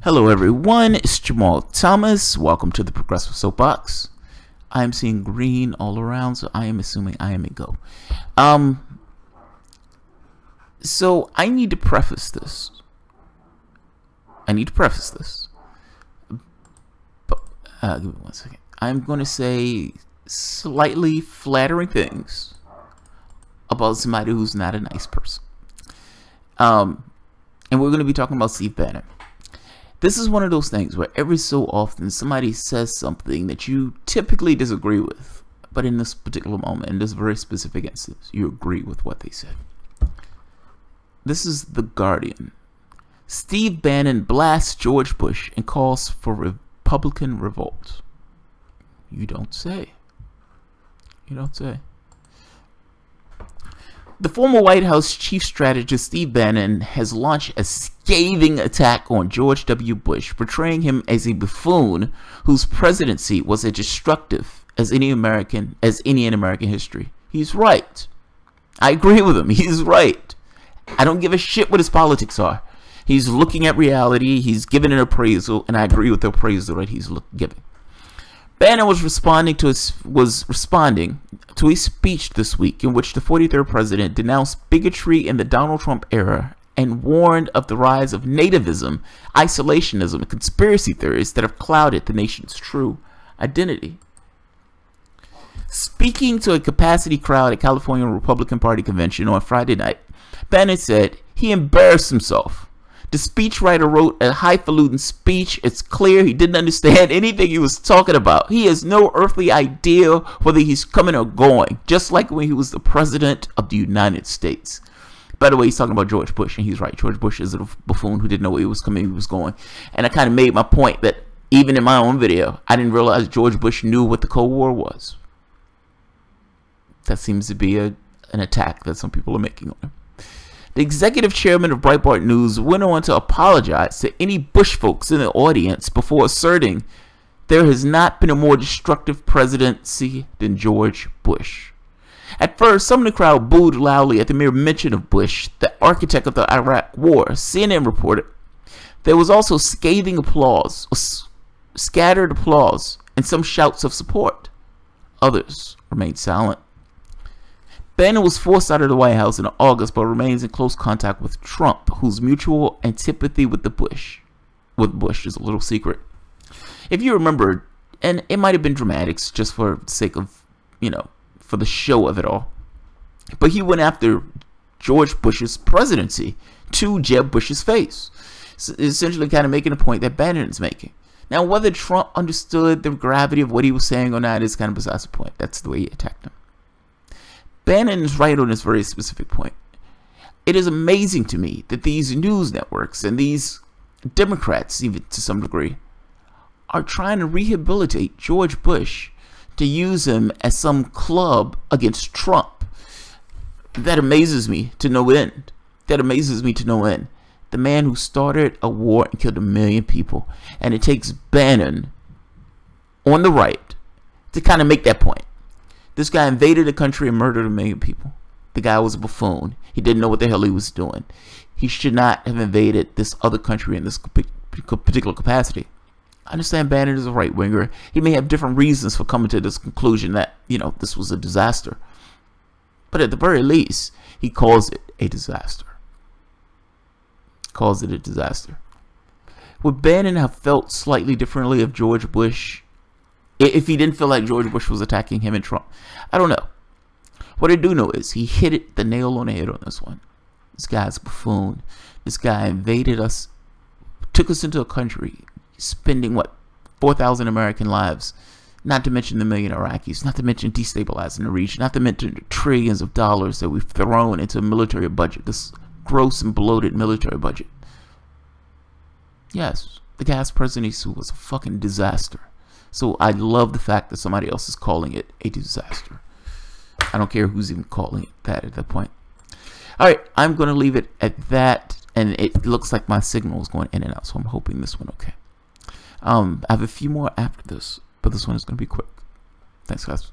Hello everyone, it's Jamal Thomas. Welcome to the Progressive Soapbox. I'm seeing green all around, so I am assuming I am a go. So I need to preface this. But, give me 1 second. I'm going to say slightly flattering things about somebody who's not a nice person. And we're going to be talking about Steve Bannon. This is one of those things where every so often somebody says something that you typically disagree with, but in this particular moment, in this very specific instance, you agree with what they said. This is The Guardian. Steve Bannon blasts George Bush and calls for Republican revolt. You don't say. You don't say. The former White House chief strategist Steve Bannon has launched a scathing attack on George W. Bush, portraying him as a buffoon whose presidency was as destructive as any in American history. He's right. I agree with him. He's right. I don't give a shit what his politics are. He's looking at reality. He's giving an appraisal, and I agree with the appraisal that he's giving. Bannon was responding to a speech this week in which the 43rd president denounced bigotry in the Donald Trump era and warned of the rise of nativism, isolationism, and conspiracy theories that have clouded the nation's true identity. Speaking to a capacity crowd at California Republican Party convention on Friday night, Bannon said he embarrassed himself. The speechwriter wrote a highfalutin speech. It's clear he didn't understand anything he was talking about. He has no earthly idea whether he's coming or going, just like when he was the president of the United States. By the way, he's talking about George Bush, and he's right. George Bush is a buffoon who didn't know where he was coming, he was going. And I kind of made my point that even in my own video, I didn't realize George Bush knew what the Cold War was. That seems to be an attack that some people are making on him. The executive chairman of Breitbart News went on to apologize to any Bush folks in the audience before asserting there has not been a more destructive presidency than George Bush. At first, some of the crowd booed loudly at the mere mention of Bush, the architect of the Iraq War. CNN reported there was also scathing applause, scattered applause, and some shouts of support. Others remained silent. Bannon was forced out of the White House in August, but remains in close contact with Trump, whose mutual antipathy with Bush is a little secret. If you remember, and it might have been dramatics just for the sake of, for the show of it all, but he went after George Bush's presidency to Jeb Bush's face, essentially kind of making a point that Bannon is making. Now, whether Trump understood the gravity of what he was saying or not is kind of besides the point. That's the way he attacked him. Bannon is right on this very specific point. It is amazing to me that these news networks and these Democrats, even to some degree, are trying to rehabilitate George Bush to use him as some club against Trump. That amazes me to no end. That amazes me to no end. The man who started a war and killed 1 million people. And it takes Bannon on the right to kind of make that point. This guy invaded the country and murdered 1 million people. The guy was a buffoon. He didn't know what the hell he was doing. He should not have invaded this other country in this particular capacity. I understand Bannon is a right-winger. He may have different reasons for coming to this conclusion that, this was a disaster. But at the very least, he calls it a disaster. Calls it a disaster. Would Bannon have felt slightly differently of George Bush if he didn't feel like George Bush was attacking him and Trump? I don't know. What I do know is he hit the nail on the head on this one. This guy's a buffoon. This guy invaded us, took us into a country, spending, 4,000 American lives, not to mention the 1 million Iraqis, not to mention destabilizing the region, not to mention the trillions of dollars that we've thrown into a military budget, this gross and bloated military budget. Yes, the guy's presidency was a fucking disaster. So I love the fact that somebody else is calling it a disaster. I don't care who's even calling it that at that point. All right, I'm going to leave it at that. And it looks like my signal is going in and out, so I'm hoping this one okay. I have a few more after this, but this one is going to be quick. Thanks, guys.